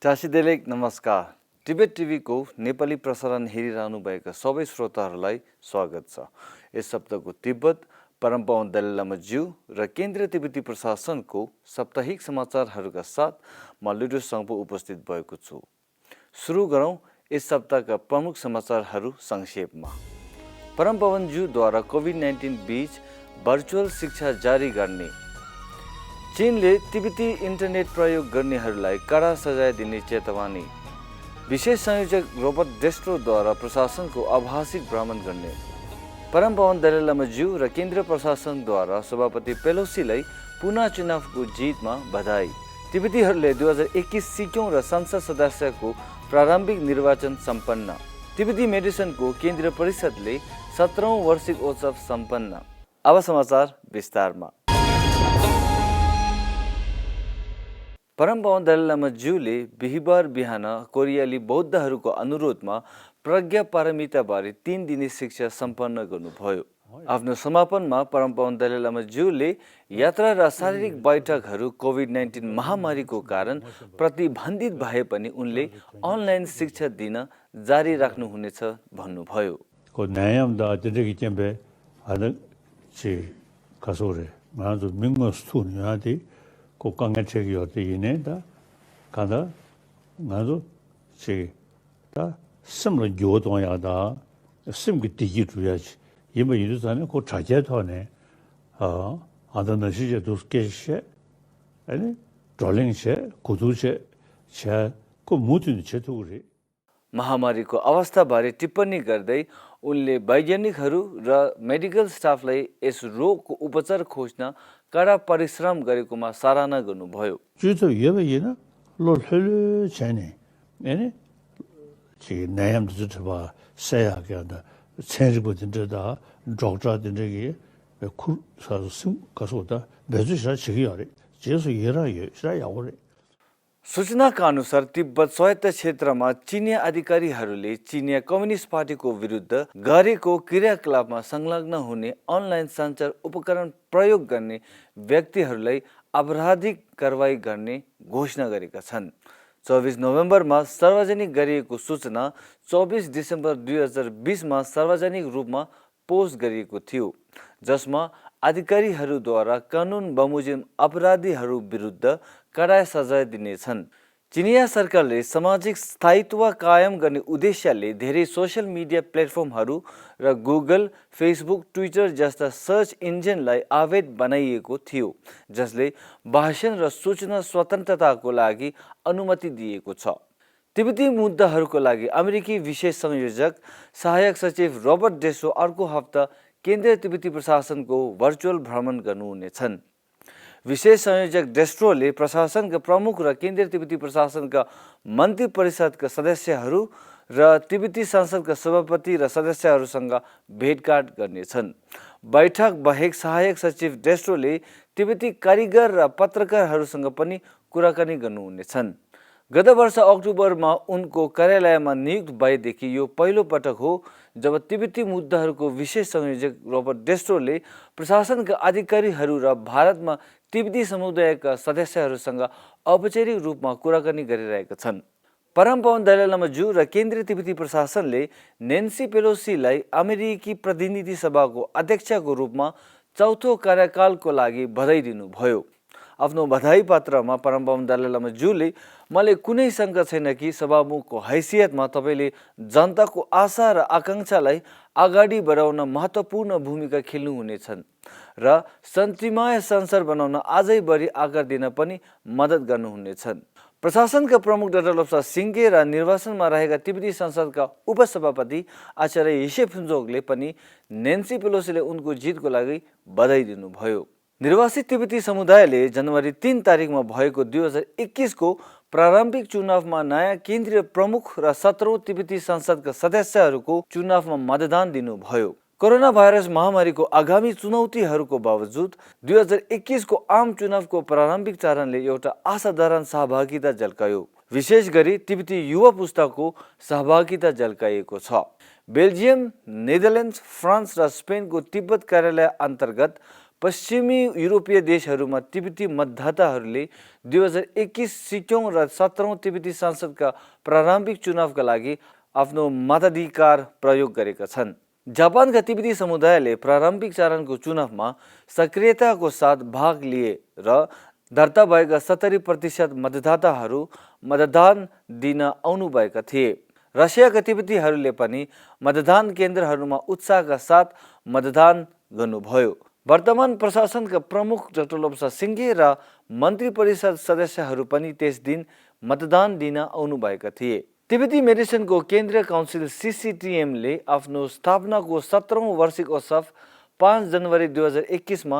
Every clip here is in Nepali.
चासिदेलेक नमस्कार। टिबेट टिभीको नेपाली प्रसारण हेरिरहनुभएका सबै श्रोताहरूलाई स्वागत छ। यस सप्ताहको तिब्बत, परमपावन दलाई लामा ज्यू र केन्द्रीय तिब्बती प्रशासनको साप्ताहिक समाचारहरूका साथ म लुडो सङ्पो उपस्थित भएको छु। सुरु गरौँ यस सप्ताहका प्रमुख समाचारहरू संक्षेपमा। परमपावन ज्यूद्वारा कोभिड-19 बीच भर्चुअल शिक्षा जारी गर्ने, चीनले तिब्बती इन्टरनेट प्रयोग गर्नेहरूलाई कडा सजाय दिने चेतावनी, विशेष संयोजक रोबर्ट डेस्ट्रोद्वारा प्रशासनको आभासिक भ्रमण गर्ने, परमपावन दलाई लामा ज्यू र केन्द्रीय प्रशासनद्वारा सभापति पेलोसीलाई पुनः चुनावको जितमा बधाई, तिब्बतीहरूले 2021 सिक्यौं र संसद सदस्यको प्रारम्भिक निर्वाचन सम्पन्न, तिब्बती मेडिसनको केन्द्रीय परिषदले 17औं वार्षिक उत्सव सम्पन्न। अब समाचार विस्तारमा। परमपावन दलाई लामा ज्यूले बिहिबार बिहान कोरियाली बौद्धहरूको अनुरोधमा प्रज्ञा पारमिताबारे 3 दिने शिक्षा सम्पन्न गर्नुभयो। आफ्नो समापनमा परमपावन दलाई लामा ज्यूले यात्रा र शारीरिक बैठकहरू कोभिड-19 महामारीको कारण प्रतिबन्धित भए पनि उनले अनलाइन शिक्षा दिन जारी राख्नुहुनेछ भन्नुभयो। ko kanga cheki yote ine da kada ngado che da simla gyodong ya da simgi digi 주야지 yima yiruzane ko chaje thone adana shije dos keshe ani trolling she kudu she che ko mutin che thuri महामारीको अवस्थाबारे टिप्पणी गर्दै उनले वैज्ञानिकहरू र मेडिकल स्टाफलाई यस रोगको उपचार खोज्न कडा परिश्रम गरेकोमा सराहना गर्नुभयो। जुतो येबेयना लोलहले छैने हैन छि नाम जुतबा सेयागदा छेरिबो दिनदा डॉक्टर दिनगे खुर सासुम कसोदा बेजुसा छिगियारे जेसु येरा ये यावरे। सूचनाका अनुसार तिब्बत स्वायत्त क्षेत्रमा चिनिया अधिकारीहरूले चिनिया कम्युनिस्ट पार्टीको विरुद्ध गरेको क्रियाकलापमा संलग्न हुने अनलाइन सञ्चार उपकरण प्रयोग गर्ने व्यक्तिहरूलाई आपराधिक कारबाही गर्ने घोषणा गरेका छन्। 24 नोभेम्बरमा सार्वजनिक गरिएको सूचना 24 डिसेम्बर 2020 मा सार्वजनिक रूपमा पोस्ट गरिएको थियो, जसमा अधिकारीहरूद्वारा कानुन बमोजिम अपराधीहरू विरुद्ध कडा सजाय दिनेछन्। चिनिया सरकारले सामाजिक स्थायित्व कायम गर्ने उद्देश्यले धेरै सोशल मिडिया प्लेटफर्महरू र गुगल, फेसबुक, ट्विटर जस्ता सर्च इन्जिनलाई अवैध बनाइएको थियो, जसले भाषण र सूचना स्वतन्त्रताको लागि अनुमति दिएको छ। तिब्बती मुद्दाहरूको लागि अमेरिकी विशेष संयोजक सहायक सचिव रोबर्ट डेस्ट्रो अर्को हप्ता केन्द्रीय तिब्बती प्रशासनको भर्चुअल भ्रमण गर्नुहुनेछन्। विशेष संयोजक डेस्ट्रोले प्रशासनका प्रमुख र केन्द्रीय तिब्बती प्रशासनका मन्त्री परिषदका सदस्यहरू र तिब्बती संसदका सभापति र सदस्यहरूसँग भेटघाट गर्नेछन्। बैठक बाहेक सहायक सचिव डेस्ट्रोले तिब्बती कारिगर र पत्रकारहरूसँग पनि कुराकानी गर्नुहुनेछन्। गत वर्ष अक्टोबरमा उनको कार्यालयमा नियुक्त भएदेखि यो पहिलो पटक हो जब तिब्बती मुद्दाहरूको विशेष संयोजक रोबर्ट डेस्ट्रोले प्रशासनका अधिकारीहरू र भारतमा तिब्बती समुदायका सदस्यहरूसँग औपचारिक रूपमा कुराकानी गरिरहेका छन्। परमपावन दलाई लामा ज्यू र केन्द्रीय तिब्बती प्रशासनले नेन्सी पेलोसीलाई अमेरिकी प्रतिनिधि सभाको अध्यक्षको रूपमा चौथो कार्यकालको लागि बधाई दिनुभयो। आफ्नो बधाई पत्रमा परमपावन दलाई लामा ज्यूले मलाई कुनै शङ्का छैन कि सभामुखको हैसियतमा तपाईले जनताको आशा र आकांक्षालाई अगाडि बढाउन महत्त्वपूर्ण भूमिका खेल्नुहुनेछन् र शान्तिमय संसार बनाउन अझै बढी आकार दिन पनि मद्दत गर्नुहुनेछन्। प्रशासनका प्रमुख डाक्टर लोप्सा सिङ्गे र निर्वाचनमा रहेका तिब्बती संसदका उपसभापति आचार्य हिसे फुन्जोकले पनि नेन्सी पेलोसीले उनको जितको लागि बधाई दिनुभयो। निर्वासित तिब्बती समुदायले जनवरी 3 तारिकमा भएको 2021 को प्रारम्भिक चुनावमा नयाँ केन्द्रीय प्रमुख र 17औं तिब्बती संसदका सदस्यहरूको चुनावमा मतदान दिनुभयो। कोरोना भाइरस महामारीको आगामी चुनौतीहरूको बावजुद 2021 को आम चुनावको प्रारम्भिक चरणले एउटा असाधारण सहभागिता झल्कायो। विशेष गरी तिब्बती युवा पुस्ताको सहभागिता झल्काएको छ। बेल्जियम, नेदरल्यान्ड्स, फ्रान्स र स्पेनको तिब्बत कार्यालय अन्तर्गत पश्चिमी युरोपीय देशहरूमा तिब्बती मतदाताहरूले 2021 सिटौँ र 17औं तिब्बती संसदका प्रारम्भिक चुनावका लागि आफ्नो मताधिकार प्रयोग गरेका छन्। जापानका तिब्बती समुदायले प्रारम्भिक चरणको चुनावमा सक्रियताको साथ भाग लिए र दर्ता भएका 70% मतदाताहरू मतदान दिन आउनुभएका थिए। रसियाका तिब्बतीहरूले पनि मतदान केन्द्रहरूमा उत्साहका साथ मतदान गर्नुभयो। वर्तमान प्रशासनका प्रमुख डाक्टर लोब्सा सिंघे र मन्त्री परिषद सदस्यहरू पनि त्यस दिन मतदान दिन आउनुभएका थिए। तिब्बती मेडिसिनको केन्द्रीय काउन्सिल CCTMले आफ्नो स्थापनाको 17औं वार्षिक उत्सव 5 जनवरी 2021 मा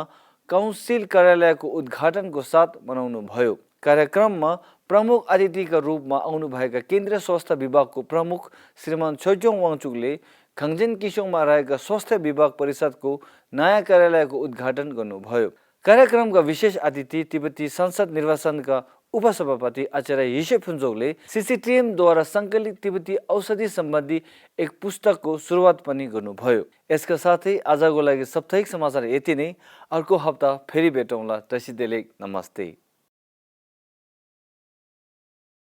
काउन्सिल कार्यालयको उद्घाटनको साथ मनाउनु भयो। कार्यक्रममा प्रमुख अतिथिका रूपमा आउनुभएका केन्द्रीय स्वास्थ्य विभागको प्रमुख श्रीमान छोइचोङ वाङचुकले खङजेन किसोङमा रहेका स्वास्थ्य विभाग परिषदको नयाँ कार्यालयको उद्घाटन गर्नुभयो। कार्यक्रमका विशेष अतिथि तिब्बती संसद निर्वाचनका उपसभापति आचार्य हिसे फुन्जोकले CCTMद्वारा सङ्कलित तिब्बती औषधि सम्बन्धी एक पुस्तकको सुरुवात पनि गर्नुभयो। यसका साथै आजको लागि साप्ताहिक समाचार यति नै। अर्को हप्ता फेरि भेटौँला। तसिदेले नमस्ते।